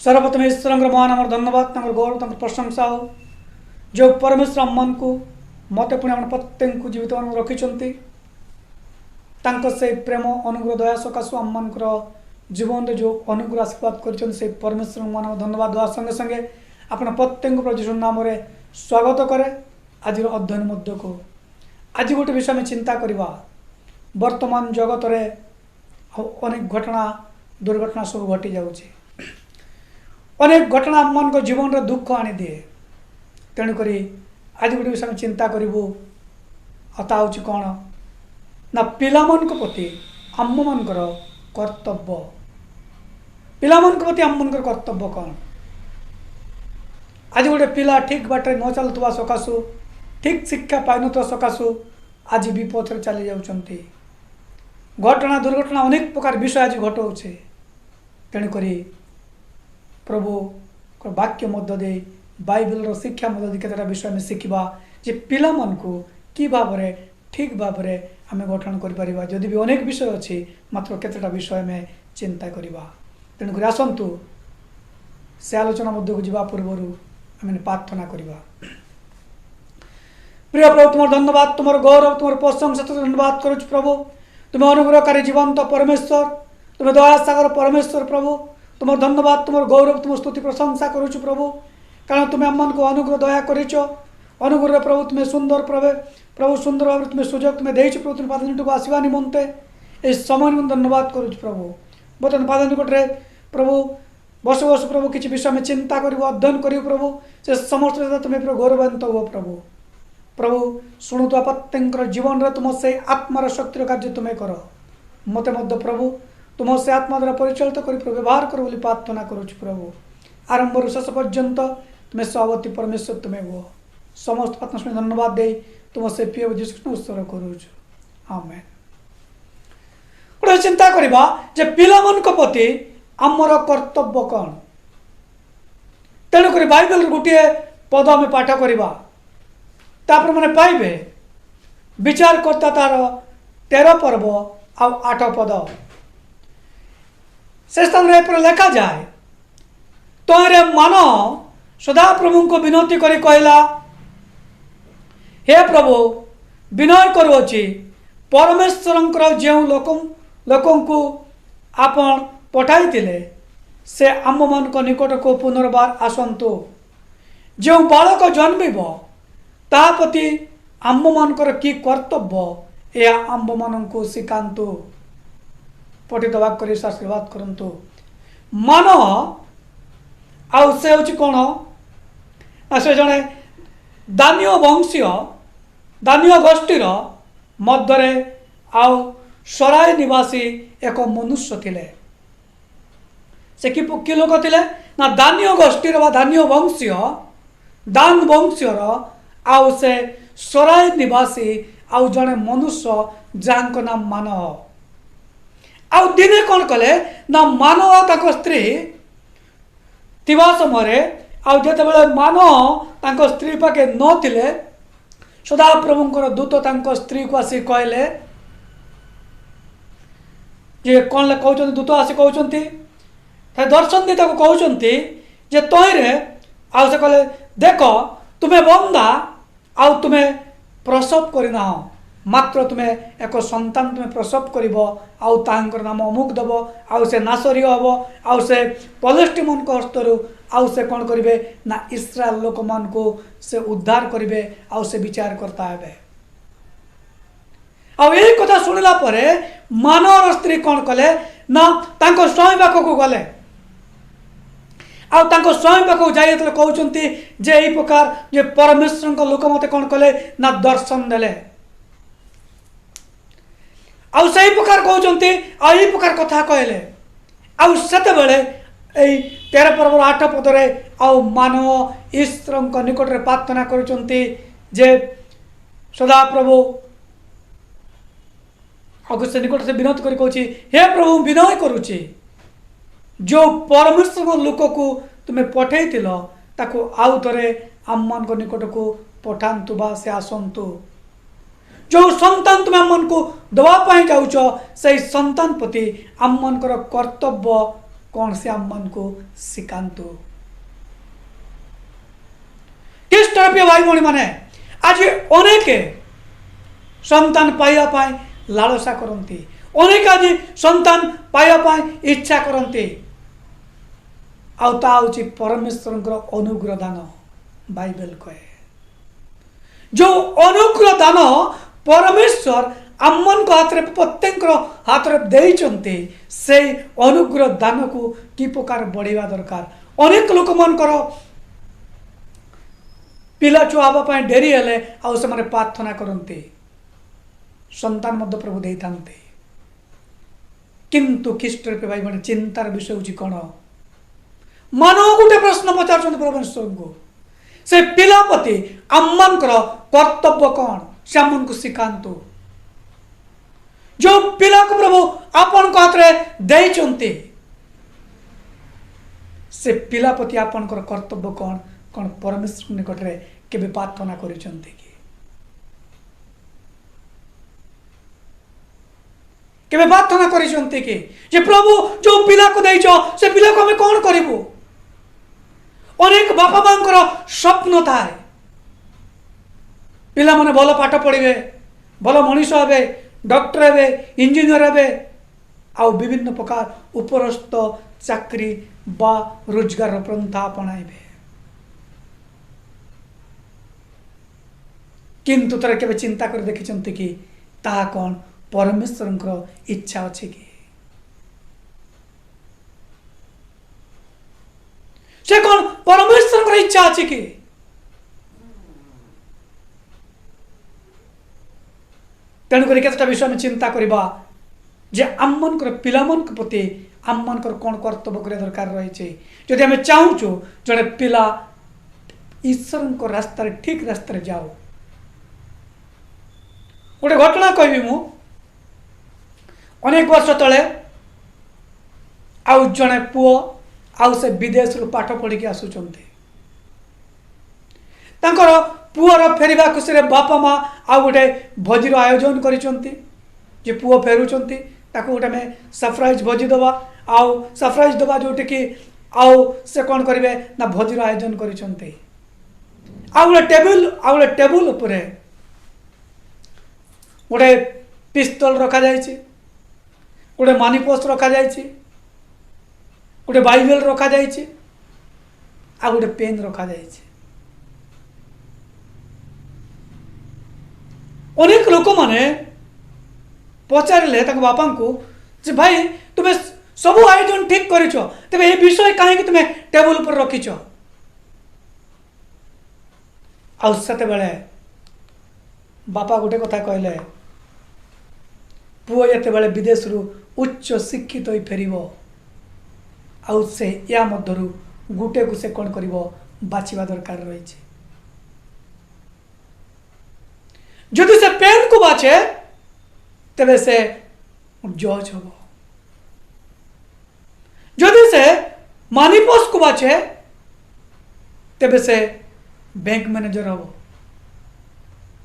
सर्वप्रथम ईश्वर महान धन्यवाद गौरव प्रशंसा हो जो परमेश्वर मन को मत पुणी आम प्रत्येक को जीवित मान रखिंट से प्रेम अनुग्रह दया सकाशु आम मान जीवन जो अनुग्रह आशीर्वाद कर परमेश्वर मान धन्यवाद देवा संगे संगे आपण प्रत्येक प्रभु नाम स्वागत करे आज अध्ययन मध्य को आज गोटे विषय में चिंता करवा वर्तमान जगत रे अनेक घटना दुर्घटना सब घटी जाऊँगी अनेक घटना आम मान जीवन में दुख आनी दिए तेणुक आज गोटे विषय में चिंता करूँ अता हूँ कौन ना पिला प्रति आम मानकर कर्तव्य पिला प्रति आम मानकर कर्तव्य कौन आज गोटे पिला ठीक बाटे न चलुवा सकाशु ठीक शिक्षा पाई न सकाशु आज विपद चली जाऊँगी घटना दुर्घटना अनेक प्रकार विषय आज घटाऊे तेणुक प्रभु वाक्य मध्य दे बाइबल शिक्षा मध्य केतटा विषय में शिखा जे पिला मन को कि भाव ठीक भाव आम गठन कर जदि भी अनेक विषय अच्छी मात्र केतटा विषय में चिंता करवा तेणुक आसतु से आलोचना मध्य को जावा पूर्व आम प्रार्थना करवा। प्रिय प्रभु तुम धन्यवाद तुम गौरव तुम प्रशंसा धन्यवाद करुच प्रभु तुम अनुग्रहकारी जीवंत परमेश्वर तुम दया सागर परमेश्वर प्रभु तुम धन्यवाद तुम गौरव तुम स्तुति प्रशंसा करुच प्रभु कारण तुम्हें आम को अनुग्रह दया कर अनुग्रह प्रभु तुम्हें सुंदर प्रभु सुंदर भाव तुम्हें सुजोग तुम्हें देच प्रभु तुम पाद निकट को आसवा निमंते इस समय निमंते धन्यवाद करुच प्रभु बर्तमान पाद निकटे प्रभु बस बस प्रभु किसी विषय में चिंता कर अध्ययन कर प्रभु से समस्त तुम्हें गौरवान्वित हो प्रभु प्रभु शुणुवा प्रत्येक जीवन में तुम से आत्मार शक्तिर कार्य तुम्हें कर मत मध्य प्रभु तुम से आत्मा द्वारा परिचालित कर व्यवहार कर बोली प्रार्थना करुच प्रभु आरंभ शेष पर्यंत तुम्हें सभापति परमेश्वर तुम्हें हुआ समस्त आत्मा धन्यवाद दे तुम से प्रिय जीशु उत्सर्ग करुच आमेन। गोटे चिंता करवा जे पिला मन प्रति आमर कर्तव्य कौन तेणुक बाइबल गोटे पद आम पाठ करवा तापर मैंने पाइबे विचार करता तार 13 पर्व आ 8 पद से स्थान पर लिखा जाए तोरे मान सदा प्रभु को विनती कर कहला हे प्रभु विनय करुच्ची परमेश्वर जो लोक को आपण पठाई से आम मान निकट को पुनर्बार आसतु जो बालक जन्म ता प्रति आम मानकर कि कर्तव्य यह आम मान को शिखातु पठित वाक्य आशीर्वाद करंतु मान आउ से हूँ कौन से जड़े दानीय वंशीय दानीय गोष्ठीर मध्य आउ सराय निवासी एक मनुष्य थिले से कि लोक थिले ना दानीय गोष्ठीर दानीय वंशीय दान वंशीयर आउ से सराय निवासी आउ जड़े मनुष्य जांक नाम मान आउ दिने कौन कले ना मान तक स्त्री थिबा समय आउ जते बेले मान तांको स्त्री पाके नथिले सदा प्रभुंकर दूत तांको स्त्री को आसी कहले जे कौन कहते दूत आसी कहते दर्शन दी कहते जे तैरे आउ से कहले देख तुम्हें बंदा आउ तुम्हें प्रसव करना मात्र तुम्हें एक संतान तुम्हें प्रसव कर आउ तांकर नाम अमुक दब आउ से नासरी हम आउ से पलेष्टी मन हस्तरू आउ से कौन करेंगे ना इस्राएल लोक मान को से उद्धार करेंगे आउ से विचार करता है आउ यही कथा शुणिला परे मानवर स्त्री कौन कले ना तांको स्वामी पाख को गले आउ तांको स्वामी पाख जाई कहते जे यही प्रकार जे परमेश्वर लोक मत कौन कले ना दर्शन देले आउ से प्रकार कहते आई प्रकार कथा कहले आउ सेते बेले 13 पर्व 8 पदरे आउ मानव ईश्वर निकट रे प्रार्थना करुचंती जे सदा प्रभु अगस्त निकट से विनती कर कहछि हे प्रभु विनय करुछि जो परमेश्वर लोक को तुम्हें पठेइथिल ताको आउ थरे आम मान निकट को पठांतु बा से आसंतु जो संतान तुम आम को दवापाई जाऊच से संतान प्रति आम मन कर्तव्य कौन से आम मन को शिखातु किस तरह पे भाई भौणी माने आज अनेक संतान पाइबा पाई लालसा करती अनेक आज संतान पाइबा इच्छा करती आउची परमेश्वर अनुग्रह दान बाइबल कहे जो अनुग्रह दान परमेश्वर आमन को हाथ प्रत्येक हाथ देते से अनुग्रह दान को कि प्रकार बढ़िया दरकार अनेक लोक मनकर पिला छुआ हवा डेरी हेले आउ से प्रार्थना करते संतान मध्य प्रभु दे था किंतु ख्रीष्ट भाई बहन चिंतार विषय हूँ कौन मानव गोटे प्रश्न पचार परमेश्वर को से पिलापति आमन कर्तव्य कौन से आम को शिखातु जो पिला को प्रभु आपण हाथ देते से पिलापति आपण कर्तव्य कौन कौन परमेश्वर निकट में केबे प्रार्थना करिसंते कि केबे प्रार्थना करिसंते कि जे प्रभु जो पिला को देइछो से पिला को हमें कौन करिवो अनेक बापा मांकर स्वप्न थाए पिला माने भल पाठ पढ़िबे भल मनीष हेबे डॉक्टर हेबे इंजीनियर हेबे आ विभिन्न प्रकार उपरस्थ चाकरी बा रोजगार पंथा अपनाइबे किंतु तर के चिंता कर देखी कि ता कौन परमेश्वर इच्छा अच्छे कि से कौन परमेश्वर इच्छा अच्छे कि तेणुक केतटा विषय में चिंता करवा जे आम मन पिला मन प्रति आम मन कौन कर्तव्य कर दरकार रही जदि आम चाहूँ जड़े पिला ईश्वर को रास्तार ठीक रास्तार जाओ गोटे घटना कहबी मु अनेक वर्ष तले आउ जड़े पुओ आउ से विदेश रु पाठ पढ़ी आसुचंती तांकर पुअर फेरिबा खुशी रे बापा माँ आउ गोटे भोजीर आयोजन करिसंती जे पुओ फेरुचंती ताको गोटे में सरप्राइज भोजी दबा आउ सरप्राइज दबा जोटे कि आउ से कौन करिवे ना भोजीर आयोजन करिसंती आउ गोटे टेबुल उपरे गोटे पिस्तल रखा जाइए गोटे मानिपोस्ट रखा जाइए गोटे बाइबल रखा जाइए आ गोटे पेन रखा जाइए अनेक लोक माने पचारे बापा को जे भाई तुम्हें सब आयोजन ठीक कर तेरे ये विषय कहीं तुम्हें टेबुल पर रखीच आते बेले बापा गोटे कथा कहले पुओ ये बेले विदेश रु उच्च शिक्षित हो फेर आउ से या मध्यरु गुटे को से कौन कर बाछिबा दरकार रही जदि से पेन को बाछे तेबे से जज हम जदि से मानिपोस को बाछे तेबे से बैंक मैनेजर हम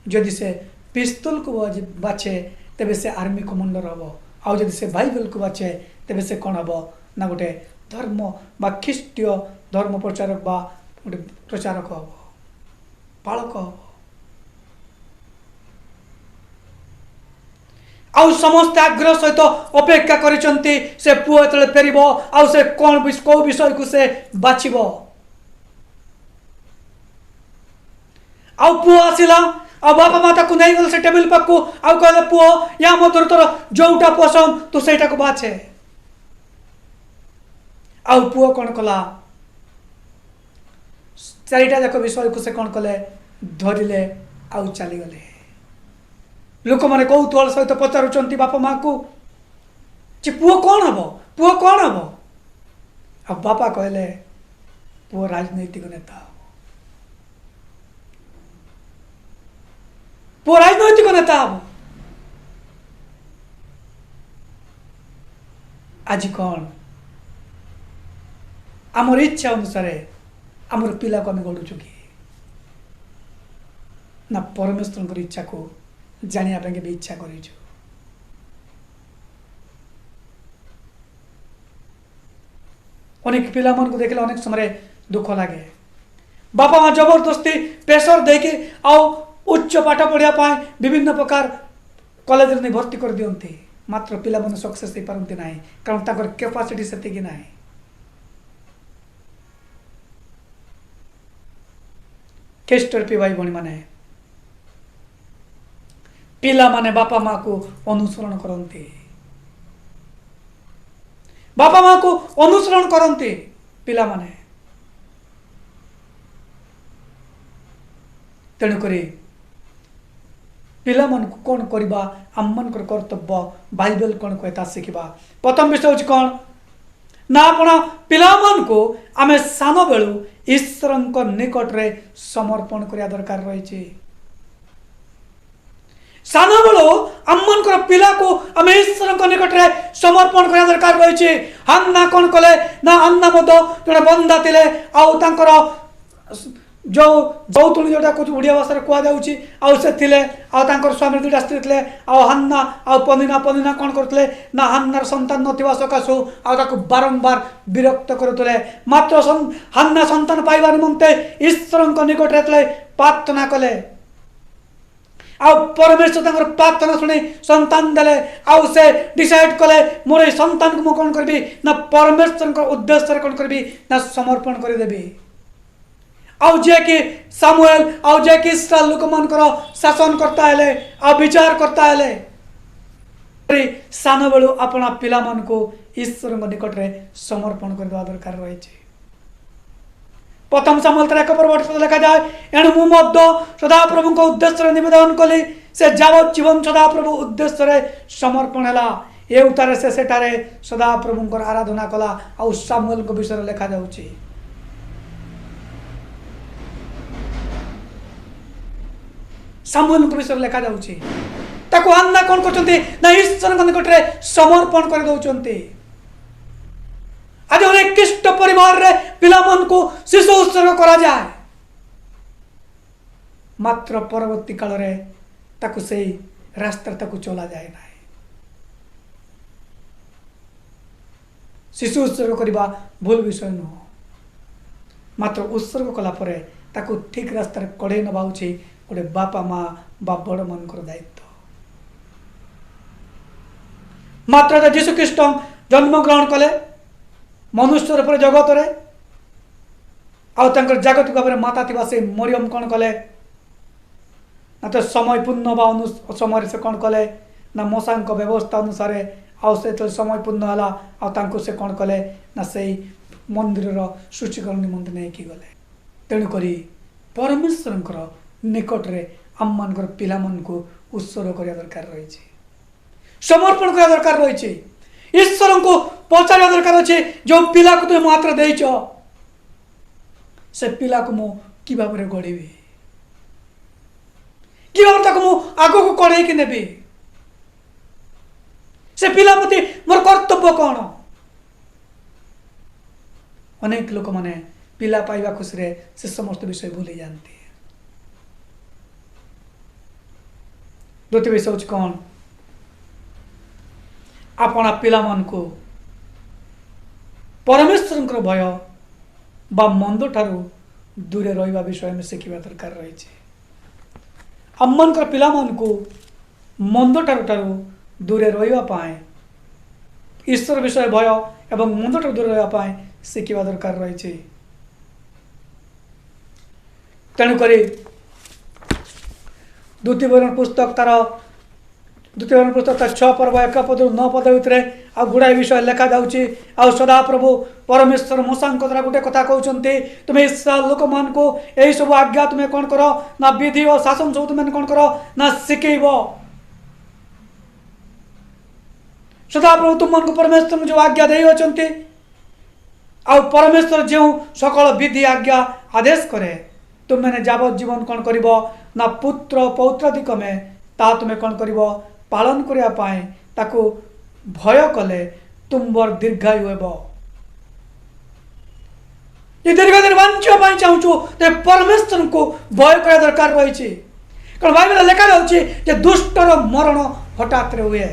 जदि से पिस्तल को बाछे तेबे से आर्मी कमांडर हम आउ जदि से बाइबल को बाछे तेबे से कौन हम ना गोटे धर्म बा ख्रीष्टीय धर्म प्रचारक बा गोटे प्रचारक हम पालक हम आउ समस्त आग्रह सहित अपेक्षा करिसंती से पुओ तले फेरिबो आउ से कौन को विषय को से बाछिबो आउ पुओ आसिला आ बापा माता को नहीं गल से टेबल पाकू आउ कहले पुओ या मधुर तोर जोटा पसंद तू सेटा को बाछे आउ पुओ कौन कला चारिटा जाक विषय को से कौन कले धरिले आउ चली गले लोक मैंने कौतूहल सहित पचारुंट बापा माँ को पुओ कौन हम पुओ कौन हम आ बापा कहले पुओ राजनैतिक नेता पुओ राजनैतिक नेता हम आज कौन आमर इच्छा अनुसार आमर पिला को आम गढ़ुचु कि ना परमेश्वर इच्छा को जानिया पे भी इच्छा कर अनेक पिला मन को देखले अनेक समय दुख लगे बापा माँ जबरदस्ती प्रेसर देके आउ उच्च पाठ पढ़ा विभिन्न प्रकार कॉलेज में भर्ती कर दियंती मात्र पिला मन सक्सेस हो पारती ना कारण ताकर कैपेसिटी सेतिकी ना केस्टर भाई भणी माने पिला माने बापा माँ को अनुसरण करती बापा माँ को अनुसरण करती पिला माने तेणुक पिला मन को कौन करवा आम मन कर्तव्य बाइबल कौन कहे शिखा प्रथम विषय हूँ कौन ना अपना पिला मन को आम सान बेलू ईश्वर निकट रे समर्पण करिया दरकार रही सान बेलू आम मन पिला को आम ईश्वर निकट रे समर्पण करिया दरकार रही हन्ना कौन कले ना अन्ना मध्य जड़े बंदा थे आउर जो जौतुणी जोटा कुछ ओडिया भाषा कहुच्छी आउर स्वामी दुटा स्त्री थे हन्ना पनिना पनिना कौन करते ना हन्नार संतान नथिबा सकाशु बारंबार विरक्त करुले मात्र हन्ना संतान पाइबा निमंते ईश्वर निकट रे प्रार्थना कले परमेश्वर प्रार्थना शुणी संतान देले आउ से डिसाइड कले मोर संतान को कौन करी ना परमेश्वर उद्देश्य कौन करी ना समर्पण करदेवी आउ जे कि सामुएल आउ जे कि इस्राएल लोक मन शासन करता है आ विचार करता है सान बेलू अपना पिला मन को ईश्वर निकट रे समर्पण करवा दरकार रही प्रथम सामुएल 1 लिखा जाए एणु मु मध्य सदाप्रभु को उद्देश्य निवेदन कली से जावत जीवन सदाप्रभु उद्देश्य समर्पण है ये उतारे से सेठारे सदाप्रभु आराधना कला आउ सामुएल को विषय लिखा जाउची सामुएल को विषय लिखा जाउची ताको अन्ना कौन करचंती ना ईश्वर निकट रे समर्पण कर दउचंती आज अनेक ख्रीष्ट परिवार रे पिला मन को शिशु उत्सर्ग करा जाए मात्र परवर्ती काल रे ताको से रास्ता ताको चला जाए ना शिशु उत्सर्ग करवा भूल विषय नुह मात्र उत्सर्ग कला परे ताको ठीक रास्ता कड़े नबा उची गोटे बापा माँ बा बड़ मन दायित्व मात्र जीशु ख्रीष्ट जन्म ग्रहण कले मनुष्य रूप जगत रे आउर जागतिक भाव में माता थी से मरियम कौन कले ना तो समय पूर्ण बा समय से कौन कले ना मशा व्यवस्था अनुसार से समय पूर्ण है से कौन कले ना से मंदिर शुचीकरण निमंत्रण नहीं गले तेणुक परमेश्वर निकट रे आम मान पिला मन को उत्सर्ग करने दरकार रही समर्पण करने दरकार रही ईश्वर को पचार दरकार अच्छे जो पिला को तुम मात्र देच से पिला को मु कि भाव में गढ़ी कि भाव मु आग को कड़े नेबी से पिला प्रति मोर कर्तव्य कौन अनेक लोक माने पिला पाइबा खुशी रे से समस्त विषय भूली जाती द्वितीय विषय हूँ कौन अपना पिला मन को परमेश्वर भय बा मंद ठारू दूरे रहिबा विषय में शिखा दरकार रही आम मन पिला मन को मंद ठारू दूरे रहिबा ईश्वर विषय भय एवं मंद ठारू दूरे रहिबा शिखा दरकार रही तेणुक द्वितीय विवरण पुस्तक तार द्वितीय विवरण पुस्तक तार 6 पर्व 1 पद 9 पद भितर आ गुड़ाए विषय लिखा जाउची आ सदा प्रभु परमेश्वर मूसा द्वारा गोटे कथा कहते तुम्हें इस्राएल लोक मान को यही सब आज्ञा तुम्हें कौन कर ना विधि और शासन सब तुम्हें कौन कर ना शिखेब सदा प्रभु तुम मन को परमेश्वर जो आज्ञा दे अच्छे आ परमेश्वर जो सकल विधि आज्ञा आदेश करे तुम मैंने जावत जीवन कौन कर ना पुत्र पौत्राधिक में ता तुम्हें कौन कर पालन करने ताको भय कले तुम बर दीर्घायु हेब ये दीर्घ दिन बंचा चाहूँ तो परमेश्वर को भय करा दरकार रही कारण बाइबल लिखा जाऊँगी दुष्टर मरण हठात हुए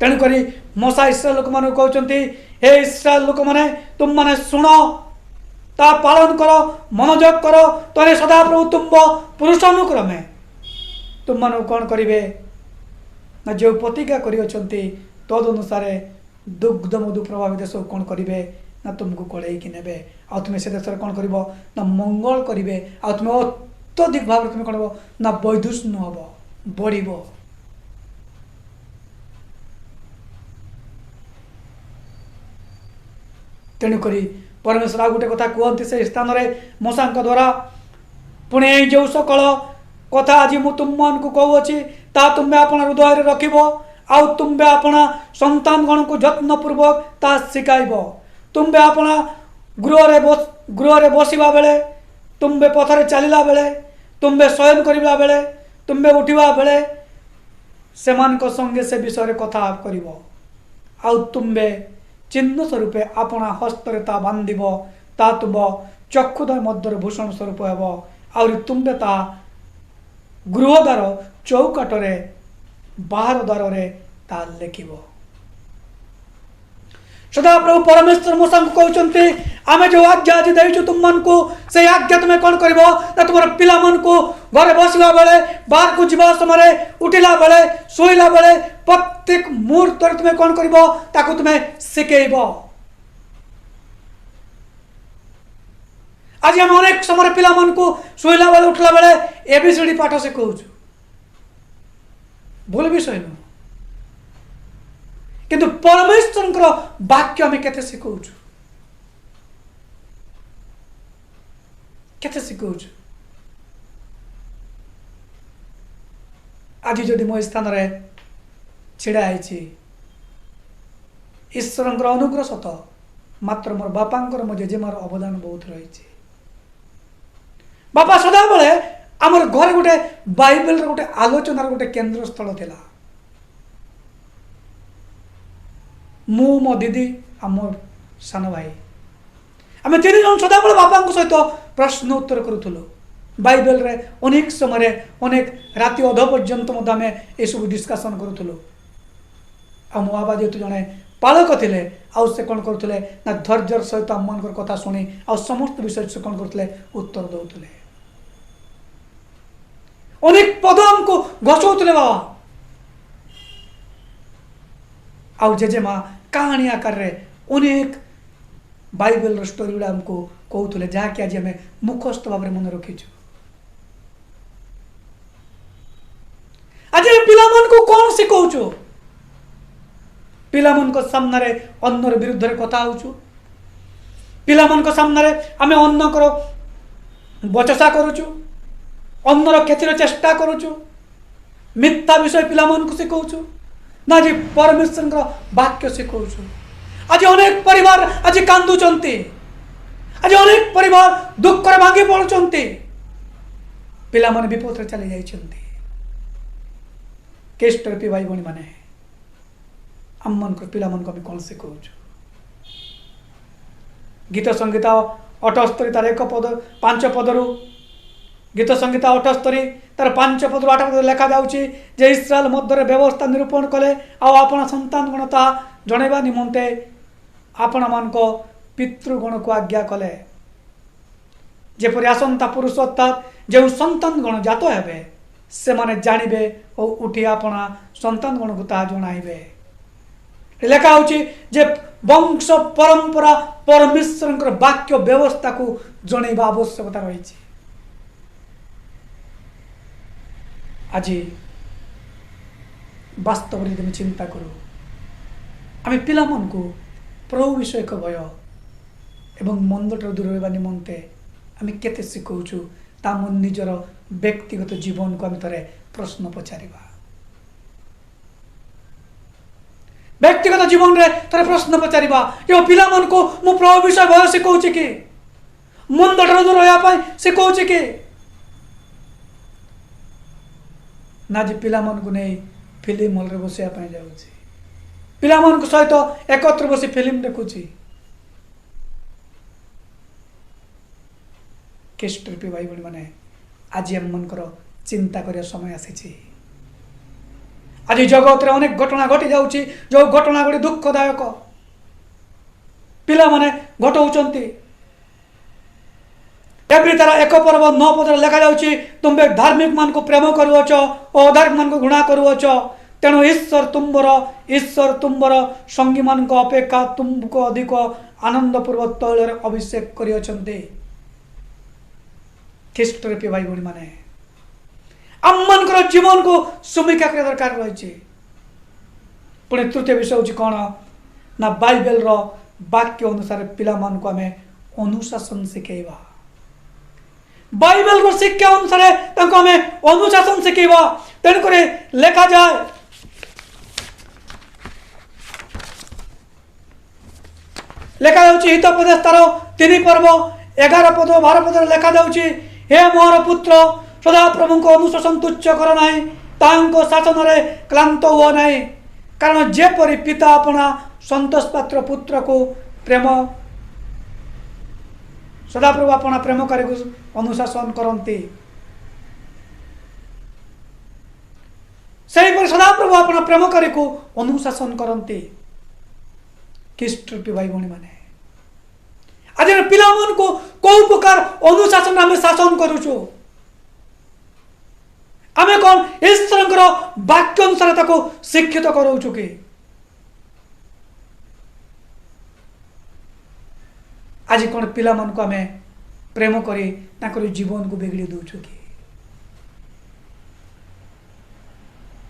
तेणुक मूसा इस्राएल लोक मान कहते हे इस्राएल लोक मैंने तुम मैंने शुण ता पालन कर मनोयोग कर तने सदा प्रभु तुम पुरुषानुक्रमे तुम मान कौन करेंगे ना जो प्रतिज्ञा कर तद अनुसार दुग्ध मधु प्रभावित देश कौन करेंगे ना तुमको कड़े कि ने आ तुम से देश कौन कर ना मंगल करेंगे आ तुम अत्यधिक भाव तुम कौन ना वैदुष्ण हम बढ़ तेणुक परमेश्वर आ गोटे कथा कहते से स्थान में मूसा द्वारा पुणे जो सकल कथा आज मु तुम मान को कहूँ ता तुम्हें आप हृदय रखिब आउ तुम्हें अपना संतान गण को जत्न पूर्वक ता शिखाइब तुम्हें अपना गृह बसवा बेले तुम्हें पथरे चलला बेले तुम्हें शयन करला बेले तुम्हें उठवा बेले से संगे से विषय कथा कर आउ तुम्हें चिन्ह स्वरूप अपना हस्तरे ता बांधिब ता तुम चक्षुदय मध्य भूषण स्वरूप हेब आउरी तुम्बे ता गृहद्वार चौकाटे बाहर द्वार ता लिखिब। सदा प्रभु परमेश्वर मूसा को कहते आम जो आज्ञा आज देचु तुम मन को से आज्ञा तुम्हें कौन कर तुम पिला मन को घरे बसला बेले बाहर को जीवा समय उठिला बेले शोला बेले प्रत्येक मुहूर्त तुम्हें कौन कर तुम्हें शिखेब। आज आम अनेक समय पिला मन को शोला बेले उठला बेले एबीसीडी पाठ शिखाऊ भूल विषय नुह किंतु परमेश्वर वाक्य आम केते शिखाऊ केते शिखाऊ। आज जदि मो स्थान रे छिड़ा है ईश्वर अनुग्रह सत मात्र मोर बापा मो जेजेमार अवदान बहुत रही। बापा सदा बेले आमर घर गोटे बाइबल गोटे आलोचनार गोटे केन्द्र स्थल थिला। मु मो दीदी आ मोर सान भाई आम तीन जन सदा बेले बापा सहित प्रश्न उत्तर करूँ बाइबल रे अनेक समय अनेक राति अध पर्यंत आम ये सब डिस्कसन करूँ। आ मो बाबा जेहेतु जड़े पालक थे आउ से कौन करुले ना धैर्यर सहित आम मान कथा शुणी आ समस्त विषय से कौन करुले उत्तर दौले अनेक पद आमको घसौले बाबा आउ जेजेमा कहानी आकार रे अनेक बाइबल स्टोरी गुड़ा आमको कहते जहाँकि आज आम मुखस्थ भाव में मन रखीचु। आज पिला मन को कौन शिखाऊ पिला मन को सामने अन्नर विरुद्ध रे कथा होचु पिला मन को सामने आम अन्न कर बचसा करुचु अन्नर क्षतिर चेष्टा करुचु मिथ्या विषय पिला मन को शिखाऊ ना जी परमेश्वर वाक्य शिखाऊ। आज अनेक परिवार आज कांदुचंती आज अनेक परिवार दुख रे भांगी पड़ुचंती पिला मन विपद रे चली जाइछंती। केस्ट रे भाई भणी माने आम मन को पिला मन को कौन शिखाऊ। गीत संगीता 78 तार 1 पद 5 पदरु गीत संगीता 78 तार 5 पदरु 8 पद लिखा जाउची जे इस्राएल मध्य व्यवस्था निरूपण कले आपण संतान गणता जणेबा निमंते आपण मान को पितृगण को आज्ञा कले जेपरि आसंता पुरुष अर्थात जो संतान गण जात हेबे से माने जानिबे और उठी आपना संतान गण को ता जणाइबे। लेखा होची जे वंश परंपरा परमेश्वर वाक्य व्यवस्था को जणेबा आवश्यकता रही। आज वास्तव में तुम चिंता करू आम पिला मन को प्रभु विषय भय एवं मंदटर दूर होगा निमंते आम केते शिखाऊ ता मन निजर व्यक्तिगत जीवन को आम थे प्रश्न पचारिबा। व्यक्तिगत जीवन रे थे प्रश्न पचारिबा यो पिला मन को मु प्रभु विषय भय शिखाऊ कि मंदटर दूर होगा शिखाऊ कि ना जी पिला मन को नहीं फिल्म हल रे बसिया जाऊँगी पिला मन को सहित एकत्र बसी फिल्म देखुची। केस्ट रूपी भाई भाई मैंने आज आम मनकर चिंता करिया समय आसी आज जगत रे अनेक घटना घटी जाउची जो घटना गुडी दुखदायक पिला माने घटाउचंती एवरी तरह एक पर्व 9 पद लिखा जाउची तुमे धार्मिक मान को प्रेम करूछ और अधार्मिक मान को घृणा करूछ तेणु ईश्वर तुमर संगी मान को अपेक्षा तुमको अधिक आनंदपूर्वक तैल अभिषेक करियछन्ते ख्रीष्ट रूपी भाई भणी माने आम मान जीवन को समीक्षा कर दरकार रही पुणी तृतीय विषय हूँ कौन ना बाइबल रो वाक्य अनुसार पिला मान को आमे अनुशासन शिखेबा बाइबल रो शिक्षा अनुसार तांको आमे अनुशासन शिखेबा तेणु करे लेखा जाए लेखा जाउची हितोपदेश तार 3 पर्व 11 पद 12 पद लेखा जाउची हे मोर पुत्र सदा प्रभु को अनुशासन तुच्छ कर नाही तांको शासन रे क्लांत हुआ नाही कारण जेपरि पिता अपना संतोष पात्र पुत्र को प्रेम सदाप्रभु अपना प्रेमकारी को अनुशासन करती से सदाप्रभु अपना प्रेमकारी को अनुशासन करती ख्रीष्ट रूपी भाई भणी माने आज पिला मन को कौ प्रकार अनुशासन आम शासन करूछु आमे कौन ईश्वर वाक्य अनुसार ताको शिक्षित कराऊछु कि आज कौन पिला मन को आमे प्रेम करी ताकर जीवन को बिगड़ी दउछु कि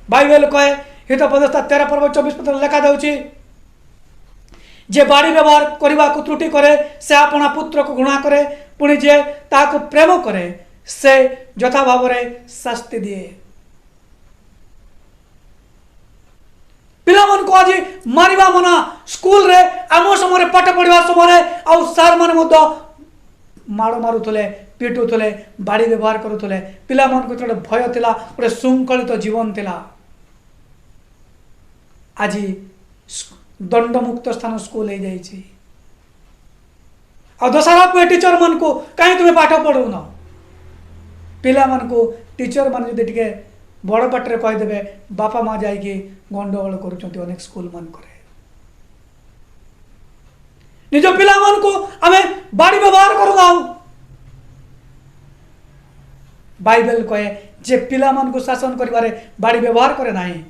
बाइबल कहे हितोपदेश 13 पर्व 24 पद लिखा जाउची जे बाड़ी व्यवहार करने को त्रुटि करे से अपना पुत्र को घृणा करे पुणी जे ताको प्रेम करे से यथा भाव शास्ति दिए पिला मन को आज मारिबा मना स्कूल रे आम समय पाठ पढ़ा समय आउ सार माने मध्य माड़ मारुले पिटुले बाड़ी व्यवहार करुले पिला मन को गोटे भय थिला गोटे शृंखलित जीवन थिला आज दंडमुक्त स्थान स्कूल हो जाइए आ दशहरा पे टीचर मन को कहीं तुम्हें पाठ पढ़ाऊन पिला मन को टीचर मान जो टे बड़ पाटे कहीदेवे बापा माँ जाइए गंडगोल कर अनेक स्कूल मान निज पिला मन को आमे बाड़ी व्यवहार करूना बाइबल कहे जे पिला मन को शासन करिवारे बाड़ी व्यवहार करे नाही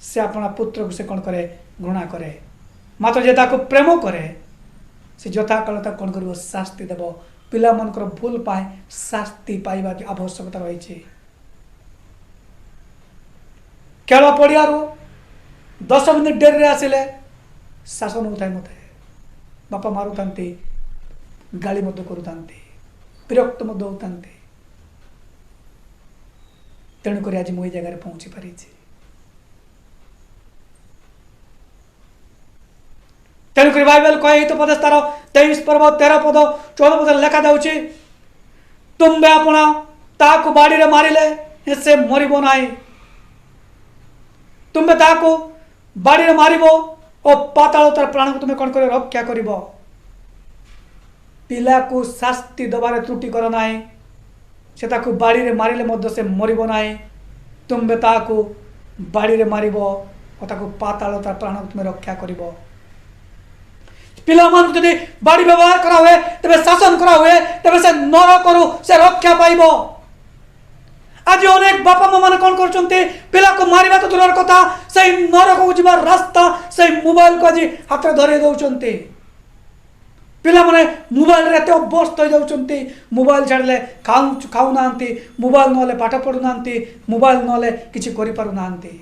से अपना पुत्र को से कौन करे घृणा करे मात्र जे ताको प्रेम करे से यथा काल तक कौन कर शास्ति देव पिला मनकर भूल पाए शास्ति पाइबा की आवश्यकता रही खेल पड़िया 10 मिनिट डेरी आसिले शासन होता है मत बापा मारुता गाड़ी करुता विरक्त होता तेणुक आज मुझे जगह पहुंची पारी तेणुक बाइबल कहे हितोपदेश तार 23 पर्व 13 पद 14 पद लिखा जाउची तुम्बे अपना ताकू बाड़ी रे मारिले से मरिबो नाही तुम्बे ताकू बाड़ी रे मारिबो और पाताल तार प्राण को तुम्हें कौन कर रक्षा करिबो पिला को शास्ति दबारे त्रुटि कर नाही से ताकू बाड़ी रे मारिले मध्य से मरिबो नाही तुम्बे ताकू बाड़ी रे मारिबो और ताकू पाताल तार प्राण को तुम्हें रक्षा करिबो पिला मान जदि बाड़ी व्यवहार करा हुए तबे शासन करा हुए तबे से नरक करू से रक्षा पाइबो आज अनेक बापा माँ मैंने कौन कर पिला को मारिबा तो दूर कथा से नरक को जीवार रास्ता से मोबाइल को आज हाथ में धरे दौरान पिला माने मोबाइल रे एते अभ्यस्त हो जाउछन्ती मोबाइल छाड़ले खाऊ नांती मोबाइल नले पाठ पढ़ु नांती मोबाइल नले किछि करि पारु नांती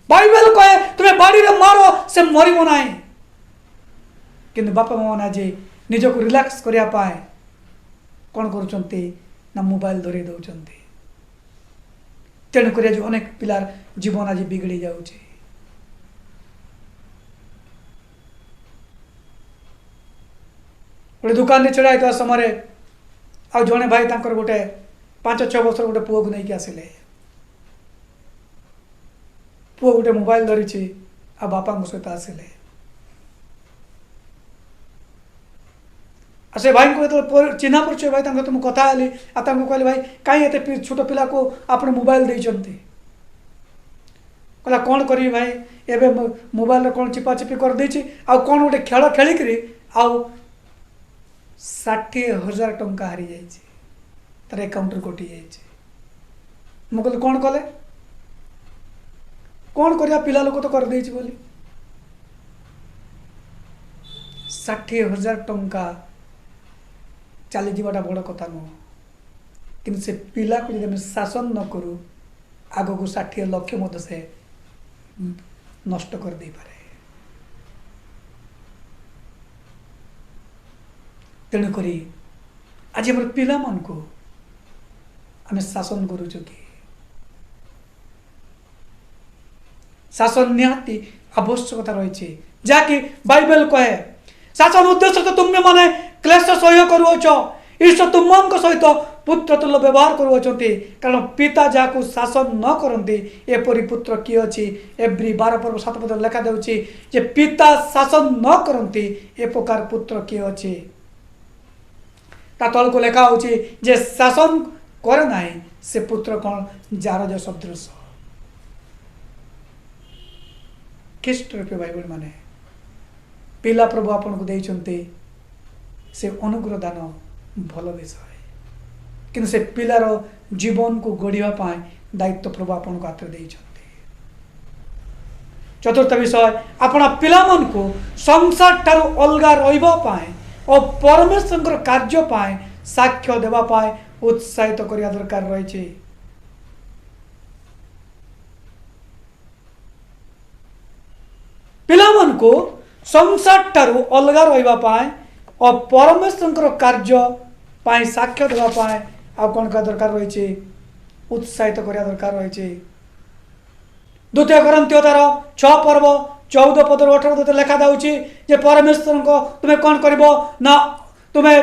बाइबल कहे तुम्हें बाड़ी रे मारो से मरिबो नाही किंतु बापा माँ आज निज को रिलैक्स करिया पाए कौन करुछन्ती ना मोबाइल धरे दौरान तेणुक आज अनेक पिलार जीवन आज बिगड़ी जाउछि गोटे दुकान छड़ा होता समय आ जड़े भाई तर गोटे 5-6 वर्ष गोटे पुओ को लेकिन आसिले पुओ गोटे मोबाइल धरी आ बापा सहित आसिले से भाई को चिन्हा परिचय भाई तुम कथा हेली कहली भाई कहीं एत छोट पिला को आप मोबाइल देते कहला कौन करी भाई एबे मोबाइल कौन चिपा चिपी कर देछि आ कौन गोटे खेल खेलिक आउ 60,000 टंका हारी जाइए तार एकाउंट कटि जाइए। मु कहली कौन कले कौन करिया पिला लोक तो कर देछि बोली 60,000 टंका चली जावाटा बड़ कथा नुह कि से पिला को जब शासन न करूँ आग को 60 लाख मत से नष्ट कर दे पारे। तेणुक आज आम पिला मान को आम शासन करुचु कि शासन निहाती आवश्यकता रही जहाँकि बाइबल कहे शासन उद्देश्य तो तुम्हें माने क्लेश सह्य करुच ईश्वर तुम सहित पुत्र तुल्य व्यवहार करुँच कारण पिता जहाँ को शासन न करती एपरी पुत्र किए अच्छी एव्री 12 पर्व 7 पद लेखा देउछि जे पिता शासन न करती ए प्रकार पुत्र किए अच्छी ता तल को लेखा होछि जे शासन करे नाही से पुत्र कौन जार जो सदृश ख्रीष्ट रूपे बाइबल माने पिला प्रभु आपन को देइछन्ते से अनुग्रह दान भल विषय किंतु से पिलार जीवन को गढ़िया पाए दायित्व प्रभु आपन को हाथ देइछन्ते। चतुर्थ विषय आपण पिला मन को संसार ठारू अलगा रहिबा पाए और परमेश्वर कार्य पाए साक्ष्य देवा पाए उत्साहित करिया दरकार रही। पिला मन को संसार ठारू अलगा रहिबा पाए और परमेश्वर कार्य पाए साक्ष्य देवा पाए आ कौन का दरकार रही उत्साहित करिया दरकार रही। द्वितीय कोरिन्थियो 6 पर्व 14 पद 18 पद लेखा दाउछि जे परमेश्वर को तुम्हें कौन करिवो ना तुम्हें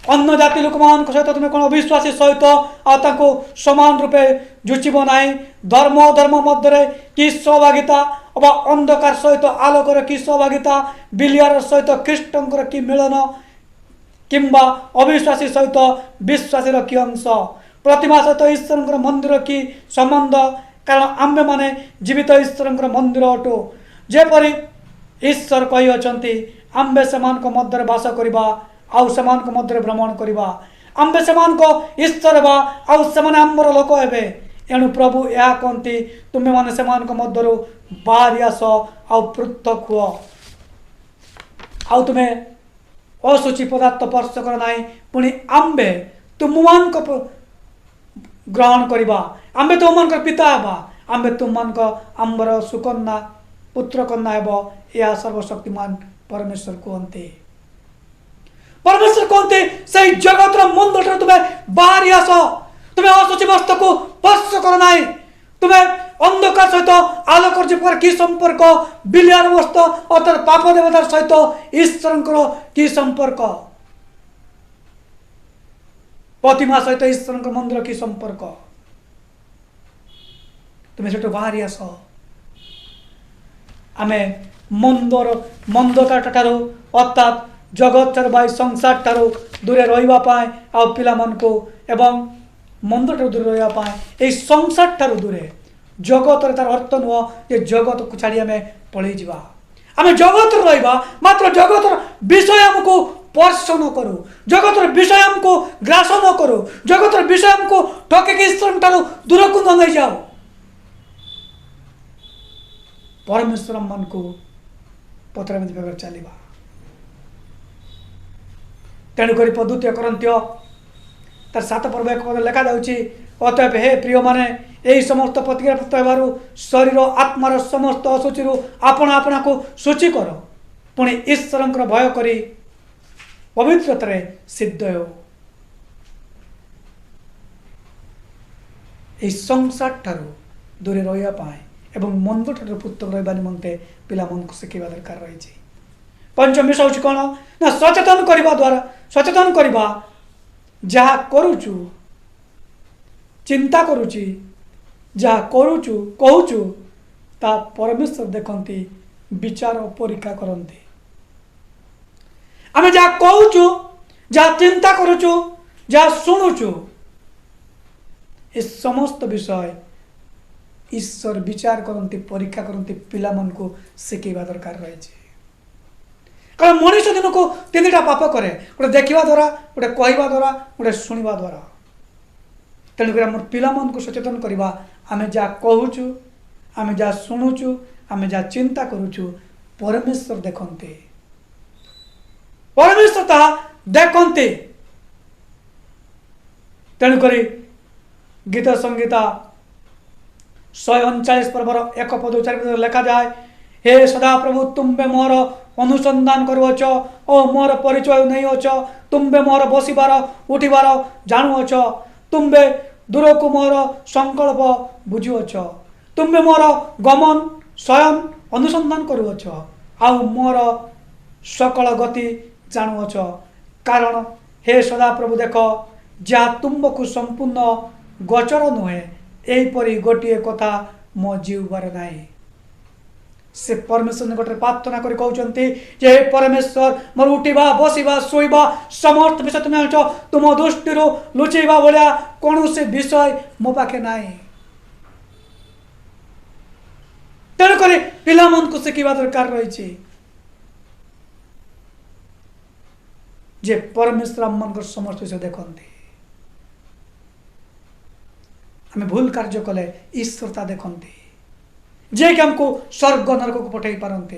अन्य जाति लोक मान सहित तुम्हें कौन अविश्वासी सहित आपको समान रूपे जुचिब ना धर्म धर्म मध्य कि सहभागिता अबा अंधकार सहित आलोकर कि सहभागिता बिलियार सहित ख्रीष्टर कि मिलन किंबा अविश्वासी सहित विश्वासी कि अंश प्रतिमा सहित ईश्वर मंदिर कि संबंध कारण आम्भे माने जीवित ईश्वर मंदिर अटो जेपरी ईश्वर कही अछंती आम्भे समान को मध्य वास करिबा आउ समान को मध्य भ्रमण करिबा आम्भे समान को ईश्वर बा आउ समान आम्बर लोक हेबे एणु प्रभु या कहती तुम्हें माने समान को मध्य बाहरी आस आउ पृथक हुआ आउ तुम्हें असुचि पदार्थ स्पर्श कर ना पुणी आम्बे तुम मान को ग्रहण करिबा आम्बे तुम मान पिता हेबा आम्बे तुम मान आम्बर सुकन्या पुत्र कन्या हेब या सर्वशक्तिमान परमेश्वर कहते। परमेश्वर कहते से जगत मंदिर तुम्हें बाहरी आस तुम्हें असुचि वस्तु को स्पर्श कर ना तुम्हें अंधकार सहित आलोकर जीवर कि संपर्क बिलियार वस्तु अर्थात पाप देवतार सहित ईश्वर कि संपर्क प्रतिमा सहित ईश्वर मंदिर कि संपर्क तुम्हें से बाहरी आस आम मंदर मंदकार ठारू अर्थात जगत ठारू बाई संसार ठारू दूरे रहिबा पाए आ पिला मन को एवं मंदिर ठारू दूरे रहिबा पाए ए संसार ठारू दूरे जगत तार अर्थ नुह जे जगत को छाड़ी आम पलि जा आम जगत रहिबा मात्र जगत विषय आमको स्पर्श न करूँ जगत विषय आमको ग्रास न करूँ जगत विषय आमको ठके ईश्वर ठारू दूर को न नहीं जाओ परमेश्वर मन को पत्र भाव चलवा तेणुक द्वितीय कोरिन्थियो 7 पर्व 1 पद लेखा जाउछि अतएव हे प्रिय माने यही समस्त प्रतिक्रिया प्राप्त हेबारु शरीर आत्मार समस्त असुचि आपण आपना को सूची कर पुणी ईश्वर भय करी पवित्रता सिद्ध हो यही संसार ठारू दूरे रहिबा पाए एवं मंद ठारू पुत्र रहिबा निमंते पिला मन को शिखा दरकार रही। पंचम विषय हूँ कौन ना सचेतन करने द्वारा सचेतन करवा जहाँ करुचु चिंता करुची जहाँ करुचु कहूचु ता परमेश्वर देखती विचार परीक्षा करती आम जहाँ कहूचु जहाँ चिंता करुचु जहाँ शुणुचु ये समस्त विषय ईश्वर विचार करती परीक्षा करती पिला मन को शिखेवा दरकार रही। कारण मनीष दिन को तीन टा पाप करे, गोटे देखा द्वारा, गोटे कहवा द्वारा, गोटे शुणा द्वारा। तेणुक आम पिला मन को सचेतन करवा, आम जहाँ कहूचु, आम जहाँ शुणुचु, आम जहाँ चिंता करुचु, परमेश्वर देखते, परमेश्वर ताहा देखते। तेणुक गीत संगीता 139 पर्वर 1 पद 4 पद लिखा जाए, हे सदा प्रभु तुम्बे मोर अनुसंधान करुअछ ओ मोर परिचय नहींअछ, तुम्बे मोर बसिबार उठिबार जानुअछ, तुम्बे दूर को मोर संकल्प बुझुअछ, तुम्बे मोर गमन स्वयं अनुसंधान करुअछ, आउ मोर सकल गति जानुअछ। कारण हे सदा प्रभु देख, जहाँ तुमको संपूर्ण गोचर नुहे, यहीपरि गोटे कथा मो जीवबार नाही। से परमेश्वर ने गोटे प्रार्थना कर कहते, जे परमेश्वर मोर उठा बसवा शोवा समर्थ विषय तुम जान, तुम दृष्टि लुचेवा भाया कौन से विषय मो पाखे ना। तेणुक पिला मन को शिखा दरकार रही, जे परमेश्वर आम मन समस्त विषय देखते। आम भूल कार्य कले ईश्वर ता देखते, जे कि हमको स्वर्ग नरक को पठे पारते।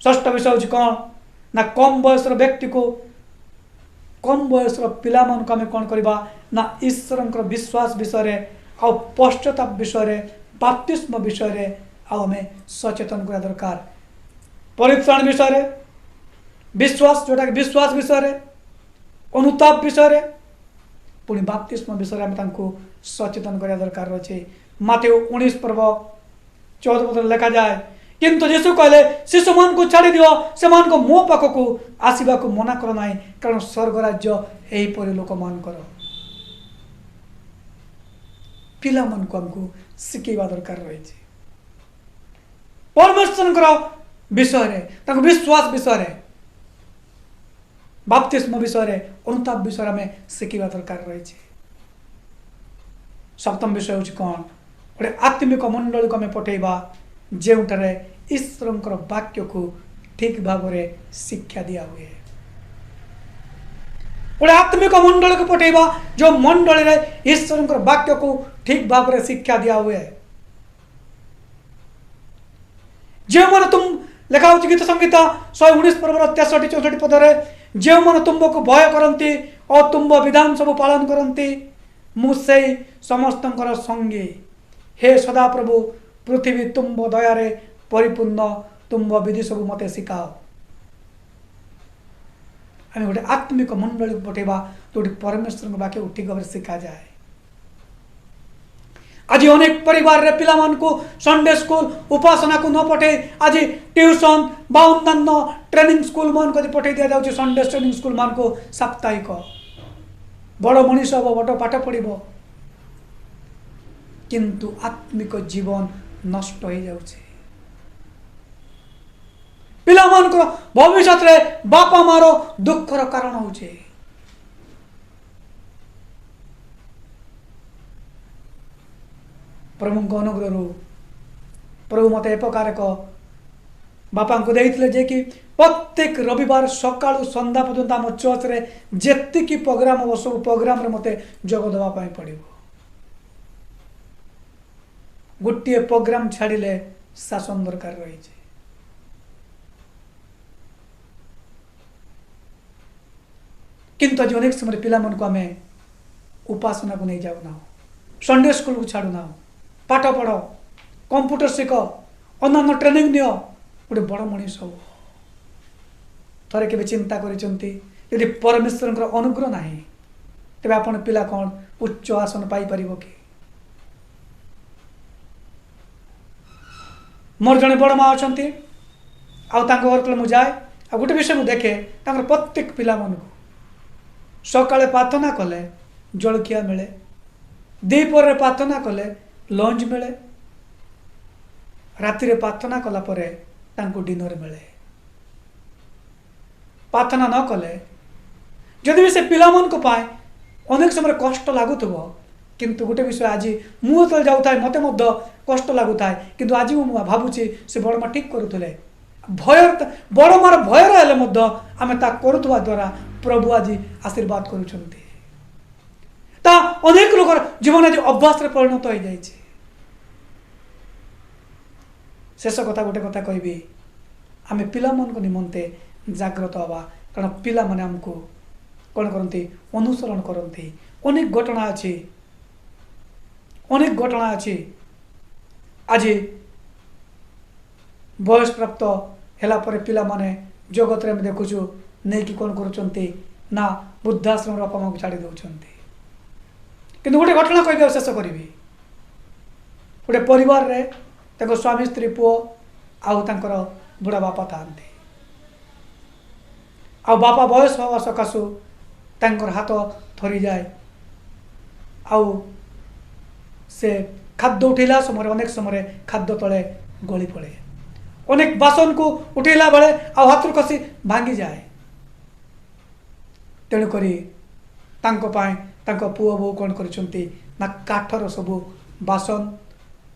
षष्ठ विषय हूँ कौन ना, कम बयस व्यक्ति को, कम बयस पिला मन को आम कौन करवा ना, ईश्वर विश्वास विषय आ पश्चाताप विषय, बाप्तिस्म विषय आम सचेतन करा दरकार। परित्राण विषय, विश्वास जोटा विश्वास विषय, अनुताप विषय, पुणी बाप्तिस्म विषय आम सचेतन करा दरकार रही। माथेय 19 पर्व 14 पद लिखा जाए, किंतु यीशु कहले शिशु मान को छाड़ी दियो, से मान को मो पाखक आसवा को मना कर ना, कारण स्वर्ग राज्य यहीपरि लोक मान कर। पिला मन को हमको शिखेवा दरकार रही, परमेश्वर विषय, विश्वास विषय, बाप्तिस्म विषय, अनुताप विषय में शिखेवा दरकार रही। सप्तम विषय हूँ कौन, गोटे आत्मिक मंडल को आम पठेबा, जोठारे ईश्वर वाक्य को ठीक भाव में शिक्षा दिया हुए। गोटे आत्मिक मंडल को पठेबा, जो मंडल रे ईश्वर वाक्य को ठीक भाव में शिक्षा दिया हुए। जो मन तुम लिखा हो गीत संगीता 119 पर्व 63 64 पदरे, जो मन तुमको भय करती और तुम विधान सब पालन करती, मुझे समस्त संगी। हे सदा प्रभु पृथ्वी तुम दयारे परिपूर्ण, तुम विधि सब मत शिखाओ। आम गोटे आत्मिक मंडल को पठेबा, जो परमेश्वर वाक्य ठीक भाव शिखा जाए। आज अनेक परिवार रे पिला मान को संडे स्कूल उपासना को न पठे, आज ट्यूशन बा अन्य ट्रेनिंग स्कूल मान को पठे दिया जाउछि। संडे ट्रेनिंग स्कूल मान को साप्ताहिक बड़ मनीष हम, बड़ पाठ पढ़, किंतु आत्मिक जीवन नष्ट हो जाउछि। पिला मान को भविष्य रे बापा मारो दुखर कारण होउछि। प्रभु अनुग्रह प्रभु मत एक प्रकार बापा को देते जे कि प्रत्येक रविवार सकाळु संध्या पर्यंत आम चर्च रे जेतिकी प्रोग्राम हम सब प्रोग्राम रे मते जोग देवा पई पड़िबो। गोटे प्रोग्राम छाड़िले शासन दरकार रही। किंतु आज अनेक समय पिला मन को आम उपासना को नहीं जाऊना, संडे स्कूल को छाड़ूना, पाठ पढ़, कंप्यूटर शिख, अन्य ट्रेनिंग नियो, गोटे बड़ मनीष हो। थरे के चिंता करी परमेश्वर अनुग्रह ना, तेज आप पिला कौन उच्च आसन पाई परिबो कि? मोर जड़े बड़ माँ अच्छा घर मुझे जाए आ गोटे विषय मुझे देखे प्रत्येक पिला मन को सकाଳେ प्रार्थना कले जलखिया मिले, द्विपहर प्रार्थना कले लंच मिले, राति प्रार्थना कला परे तांको डिनर मिले। प्रार्थना न कले जदि भी से पिला मन को पाए अनेक समय कष्ट लगुव, किंतु गोटे विषय आज मुझे जाऊे मत कष्ट लगुए किंतु आज मुझे भावुची से बड़ माँ ठीक करुले भय बड़ मार भय हेल्ले आम करुवा द्वारा प्रभु आज आशीर्वाद करुँच अनेक लोग जीवन आज अभ्यास परिणत हो जाए। शेष कथा गोटे कथा कहबी आम पिला निमंते जाग्रत हवा कारण पिला माने हमको कौन करती अनुसरण करती अनेक घटना अच्छी अनेक घटना अच्छी आज बयस प्राप्त है पिला माने जगत रे देखुचु नहीं कि कौन करुँच ना वृद्धाश्रम बापा माँ को छाड़ी दौरान कि गोटे घटना कह शेष करी गोटे परिवार रे ताको स्वामी स्त्री पुओ आउ तांकर बुढ़ा बापा था आ बापा बयस हवा सकाशु तांकर हाथ थरी जाए आउ से खाद्य उठेला समय अनेक समय खाद्य तले गली पड़े अनेक बासन को उठेला बेले आ हाथ कसी भांगी जाए तेणुकरी पुओ बो कौन करछंती ना काठर सबू बासन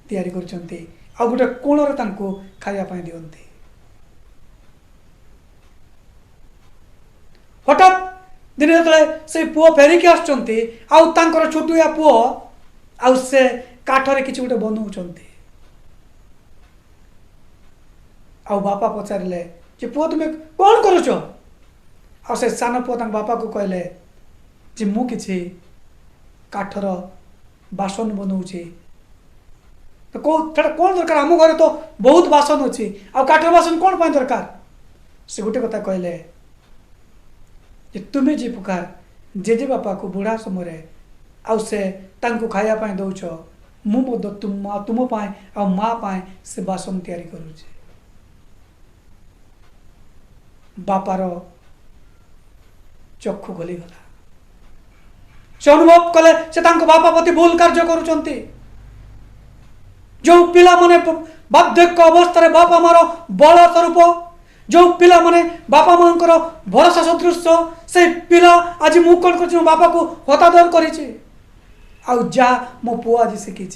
तैयारी करछंती आ गोटे कोणरे तांको खाया पाई दियंती हठात दिने जतले से पुओ फेरिकी आछंती आउ तांकर छोटुया पुओ आउ से काठरे किछि गोटे बनौछंती आउ बापा पचारिले जे पुओ तुमे कौन करूछ आ से सान पुओ तांक बापा को कहले जे मु किछि काठर बासन बनौछि तो कौन दरकार आम घर तो बहुत बासन अच्छी आ काठर बासन कौन पाई दरकार से गोटे कथा कहले जे तुम्हें जी प्रकार जेजे बापा को बुढ़ा समय आउ से तांको खाया पाई दौच मु तुम पाए आ माँ पाए से बासन तैयारी करुचे बापार चक्षु खोलीगला से अनुभव कले से तांको बापा प्रति भूल कार्य करुचंती जो पिला माने बार्धक्य अवस्था बापा मार बल स्वरूप जो पिला माने बापा मांकर भरोसा सदृश से पिला आज मु कौन कर बापा को हतादर करिछि आउ जा मो पुओ आज शिखी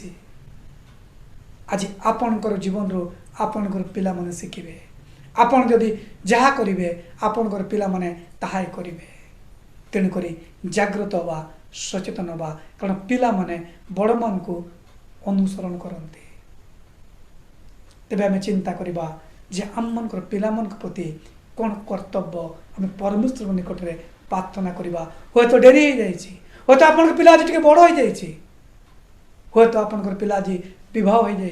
आज आपणकर जीवन रो आपणकर पिला माने शिखिबे आपण जदि जहा करिवे आपणकर पिला माने ताहाई करिवे तेणुकरी जागृत हवा सचेतन हवा कारण पिला माने बड़ मान को अनुसरण करते तेबे आम चिंता करवा जे आम मनकर पिला मान प्रति कौन कर्तव्य आम परमेश्वर निकट में प्रार्थना करवा हे तो डेरी हो जाए हे तो आप पिला आज टे बड़ हो जाए हे तो आपंकर पिला आज विवाह हो जाए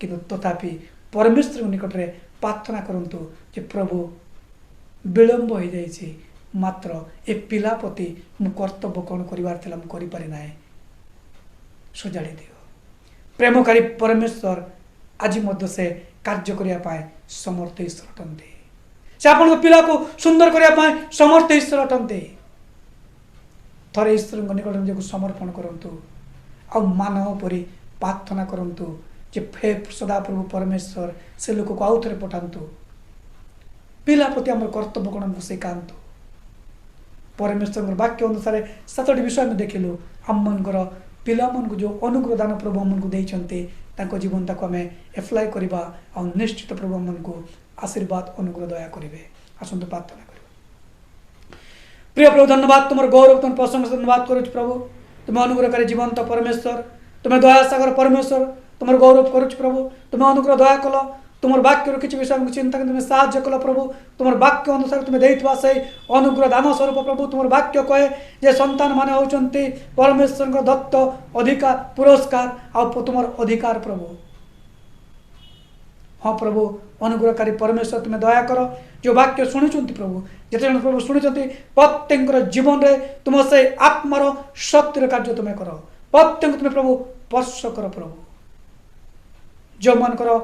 कि तथापि परमेश्वर निकट में प्रार्थना करंतु जे प्रभु विलंब हो जाए मात्र ए पिला प्रति मु कर्तव्य कौन करिवार थिला मु करि पारि नाय सजाड़ी दियो प्रेमकारी परमेश्वर आज मध्य से कार्य करिया पाए समर्थ ईश्वर अटंती से आपन पिला को सुंदर करिया पाए समर्थ ईश्वर अटंती थरे ईश्वर निकट में समर्पण करंतु आ मानव परि प्रार्थना करंतु जे फे सदा प्रभु परमेश्वर से लोक को आउ थरे पठांतु पिला प्रति हमर कर्तव्य कौन हमको सिखांतु परमेश्वर वाक्य अनुसार 7टी विषय में देखिलु आम मनकर पिला मन को जो अनुग्रह दान प्रभु मन को देइचंते ताको जीवन ताको हमें एप्लाई करबा और निश्चित प्रभु मन को आशीर्वाद अनुग्रह दया करिवे आसंतु प्रार्थना करिवे। प्रिय प्रभु धन्यवाद तुमर गौरव तुम प्रशंसा धन्यवाद करूछ प्रभु तुम अनुग्रहकारी जीवंत परमेश्वर तुम दया सागर परमेश्वर तुमर गौरव करूछ प्रभु तुम अनुग्रह दया कल तुम वाक्य किसी विषय में चिंता तुम साहाଯ୍य कल प्रभु तुम वाक्य अनुसार तुम देइथवा से अनुग्रह दान स्वरूप प्रभु तुम वाक्य कहे जे संतान माने होचंती परमेश्वर दत्त अधिकार पुरस्कार आ तुम अधिकार प्रभु हाँ प्रभु अनुग्रहकारी परमेश्वर तुम्हें दया कर जो वाक्य शुणुंट प्रभु जिते जन प्रभु शुणुंट प्रत्येक जीवन में तुम से आत्मार सत्यर कार्य तुम्हें कर प्रत्येक तुम्हें प्रभु स्पर्श कर प्रभु जो मन कर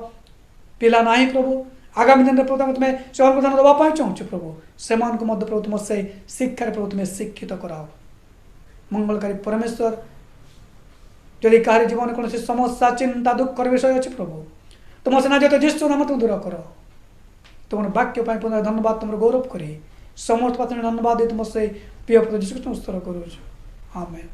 पिला नाही प्रभु आगामी दिन में प्रभु तुम्हें से अनुदान देवाई चाहूँ प्रभु से प्रभु तुम से शिक्षा प्रभु तुम्हें शिक्षित कराओ मंगलकारी परमेश्वर जदि कहार जीवन कौन समस्या चिंता दुख विषय अच्छे प्रभु तुम से ना जो जीशु नाम तुम दूर कर तुम वाक्य पुनः धन्यवाद तुम गौरव करी समर्थ धन्यवाद तुम से प्रिय प्रभु जीशु स्तोत्र करूँ आमेन।